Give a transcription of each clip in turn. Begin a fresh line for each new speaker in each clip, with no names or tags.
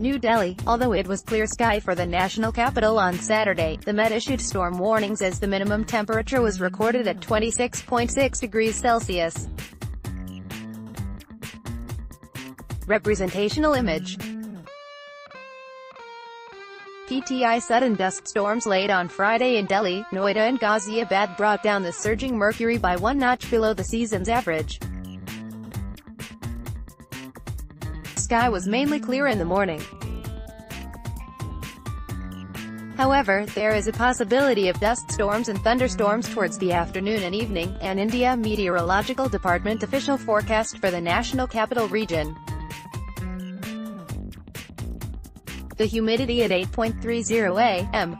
New Delhi. Although it was clear sky for the national capital on Saturday, the Met issued storm warnings as the minimum temperature was recorded at 26.6 degrees Celsius. Representational image. PTI Sudden dust storms late on Friday in Delhi, Noida and Ghaziabad brought down the surging mercury by 1 notch below the season's average. Sky was mainly clear in the morning. However, there is a possibility of dust storms and thunderstorms towards the afternoon and evening, an India Meteorological Department official forecast for the national capital region. The humidity at 8.30 am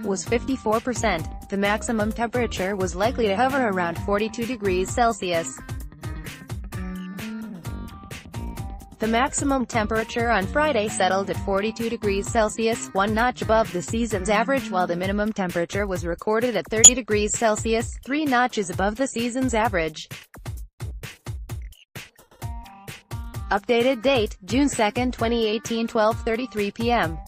was 54%. The maximum temperature was likely to hover around 42 degrees Celsius. The maximum temperature on Friday settled at 42 degrees Celsius, 1 notch above the season's average, while the minimum temperature was recorded at 30 degrees Celsius, 3 notches above the season's average. Updated date, June 2, 2018, 12:33 p.m.